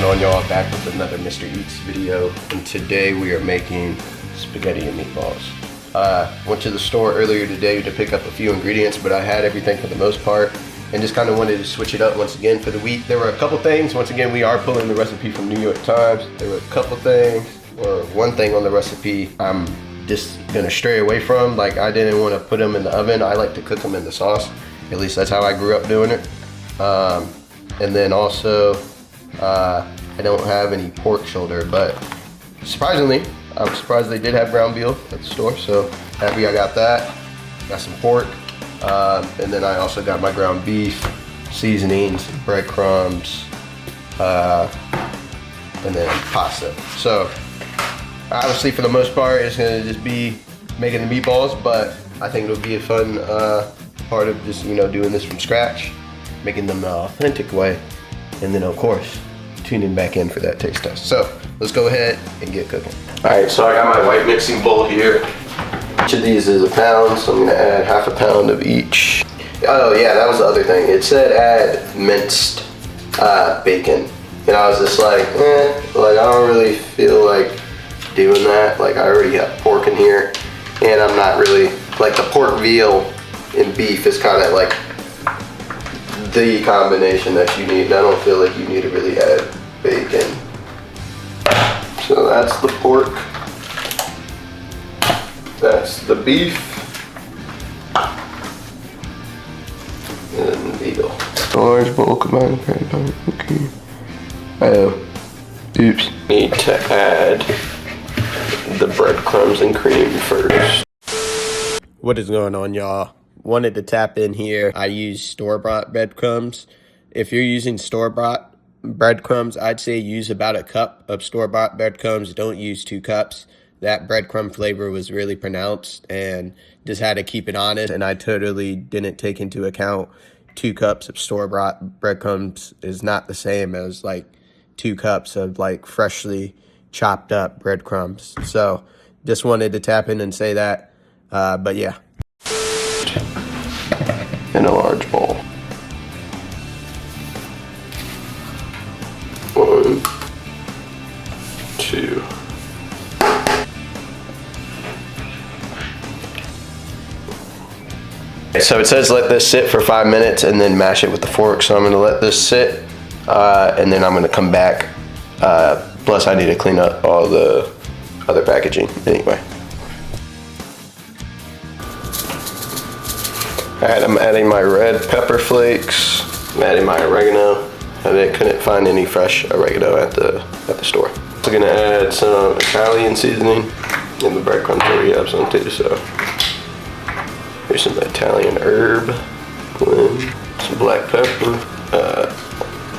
going on, y'all? Back with another Mr. Eats video, and today we are making spaghetti and meatballs. Went to the store earlier today to pick up a few ingredients, but I had everything for the most part and just kind of wanted to switch it up once again for the week. There were a couple things. Once again, we are pulling the recipe from New York Times. There were a couple things, or one thing on the recipe I'm just gonna stray away from. Like, I didn't want to put them in the oven. I like to cook them in the sauce. At least that's how I grew up doing it. And then also, I don't have any pork shoulder, but surprisingly, I'm surprised they did have ground veal at the store, so happy I got that. Got some pork, and then I also got my ground beef, seasonings, breadcrumbs, and then pasta. So obviously for the most part, it's gonna just be making the meatballs, but I think it'll be a fun part of just, you know, doing this from scratch, making them the authentic way, and then of course tuning back in for that taste test. So let's go ahead and get cooking. All right, so I got my white mixing bowl here. Each of these is a pound, so I'm gonna add half a pound of each. Oh yeah, that was the other thing. It said add minced bacon, and I was just like, like I don't really feel like doing that. Like, I already have pork in here, and I'm not really, like, the pork veal and beef is kind of like the combination that you need. I don't feel like you need to really add bacon. So that's the pork, that's the beef, and veal. A large bowl combined pan, okay. Oh, oops. Need to add the breadcrumbs and cream first. What is going on, y'all? Wanted to tap in here. I use store-bought breadcrumbs. If you're using store-bought breadcrumbs, I'd say use about a cup of store-bought breadcrumbs. Don't use 2 cups. That breadcrumb flavor was really pronounced, and just had to keep it honest. And I totally didn't take into account 2 cups of store-bought breadcrumbs is not the same as like 2 cups of like freshly chopped up breadcrumbs. So just wanted to tap in and say that. But yeah. In a large bowl. 1, 2. So it says let this sit for 5 minutes and then mash it with the fork. So I'm gonna let this sit, and then I'm gonna come back. Plus I need to clean up all the other packaging anyway. Alright, I'm adding my red pepper flakes. I'm adding my oregano. I couldn't find any fresh oregano at the store. I'm gonna add some Italian seasoning, and the breadcrumbs already have some too, so here's some Italian herb blend, some black pepper,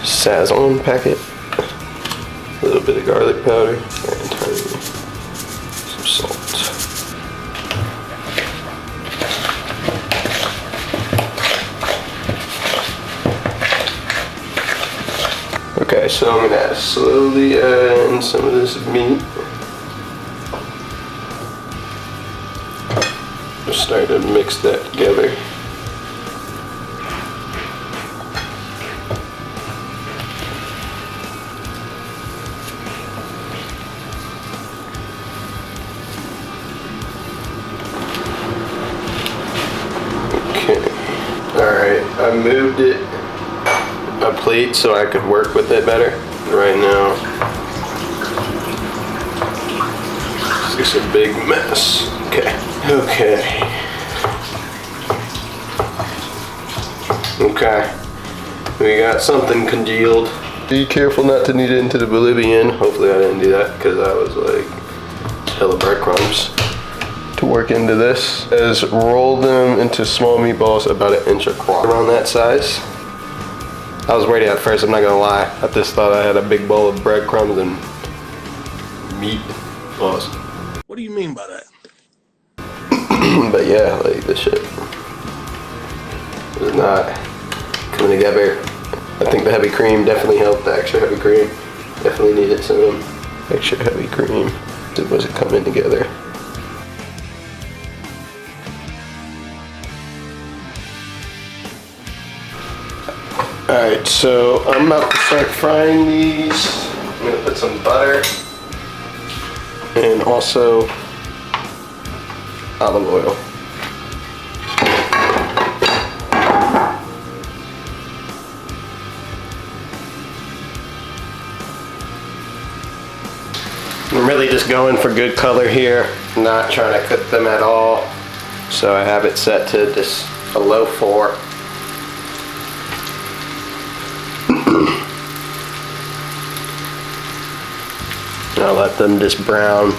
Sazon packet, a little bit of garlic powder, and some salt. Okay, so I'm gonna slowly add in some of this meat. Just start to mix that together. Okay, alright, I moved it a plate so I could work with it better. Right now, it's just a big mess. Okay. We got something congealed. Be careful not to knead it into the Bolivian. Hopefully I didn't do that, because I was like hella breadcrumbs to work into this. Is roll them into small meatballs about 1 inch across, around that size. I was worried at first, I'm not gonna lie. I just thought I had a big bowl of breadcrumbs and meatballs. What do you mean by that? But yeah, like, this shit is not coming together. I think the heavy cream definitely helped. The extra heavy cream definitely needed some extra heavy cream. It wasn't coming together. Alright, so I'm about to start frying these. I'm gonna put some butter and also olive oil. I'm really just going for good color here, not trying to cook them at all. So I have it set to just a low 4. I'll let them just brown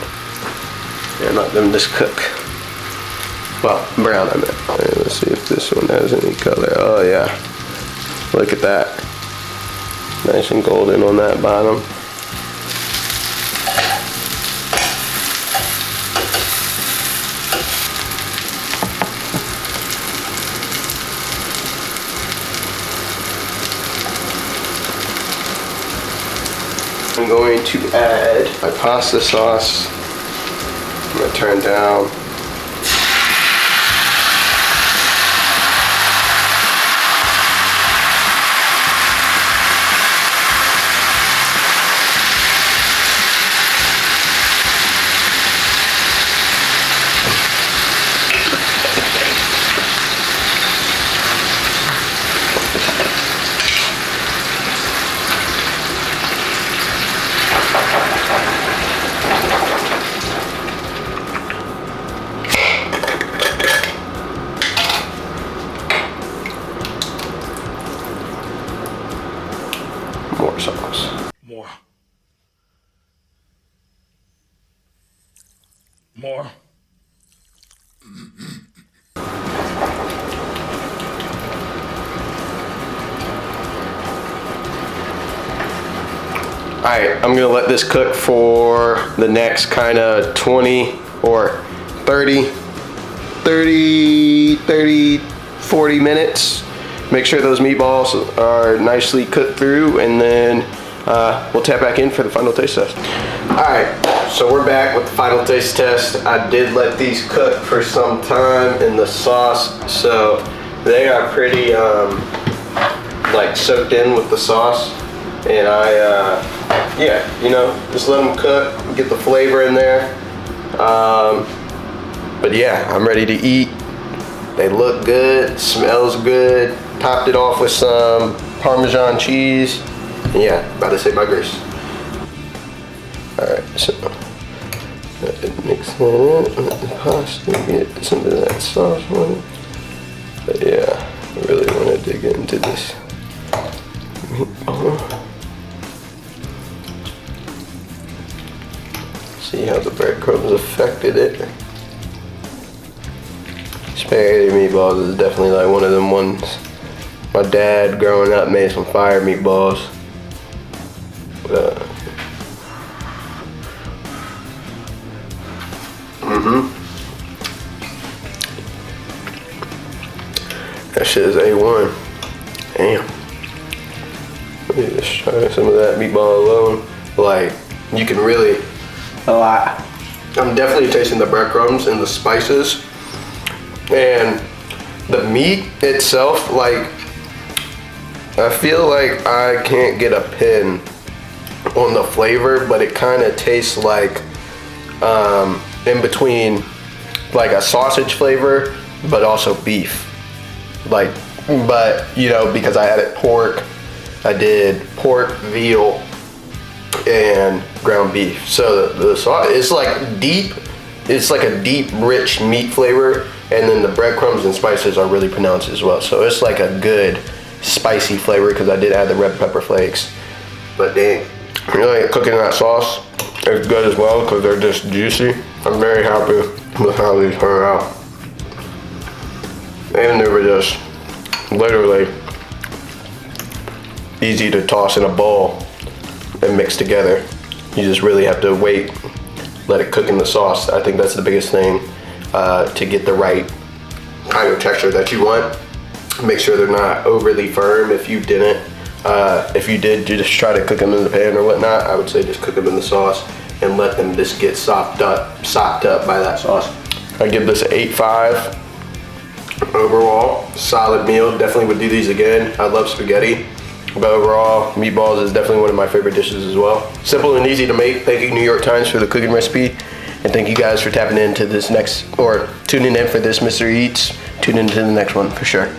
and let them just cook. Well, brown I meant. Right, let's see if this one has any color. Oh yeah, look at that. Nice and golden on that bottom. I'm going to add my pasta sauce. I'm going to turn down. More sauce. More. More. Alright, I'm gonna let this cook for the next kind of 20 or 30, 40 minutes. Make sure those meatballs are nicely cooked through, and then we'll tap back in for the final taste test. Alright, so we're back with the final taste test. I did let these cook for some time in the sauce, so they are pretty like soaked in with the sauce. And yeah, you know, just let them cook, get the flavor in there. But yeah, I'm ready to eat. They look good, smells good. Topped it off with some Parmesan cheese. And yeah, about to say my grace. Alright, so mix that in with the pasta, get some of that sauce on it. But yeah, I really want to dig into this meatball. See how the breadcrumbs affected it. Spaghetti meatballs is definitely like one of them ones. My dad growing up made some fire meatballs. That shit is A1. Damn. Let me just try some of that meatball alone. Like, you can really, a lot. I'm definitely tasting the breadcrumbs and the spices. And the meat itself, like, I feel like I can't get a pin on the flavor, but it kind of tastes like in between like a sausage flavor, but also beef. Like, but you know, because I added pork, I did pork, veal, and ground beef. So the sauce is like deep. It's like a deep, rich meat flavor, and then the breadcrumbs and spices are really pronounced as well. So it's like a good spicy flavor because I did add the red pepper flakes. But dang, really cooking that sauce is good as well because they're just juicy. I'm very happy with how these turn out. And they were just literally easy to toss in a bowl and mix together. You just really have to wait, let it cook in the sauce. I think that's the biggest thing to get the right kind of texture that you want. Make sure they're not overly firm. If you didn't, if you did, you just try to cook them in the pan or whatnot, I would say just cook them in the sauce and let them just get sopped up by that sauce. I give this an 8.5 overall. Solid meal. Definitely would do these again. I love spaghetti. But overall, meatballs is definitely one of my favorite dishes as well. Simple and easy to make. Thank you, New York Times, for the cooking recipe. And thank you guys for tapping into this next, or tuning in for this Mr. Eats. Tune into the next one for sure.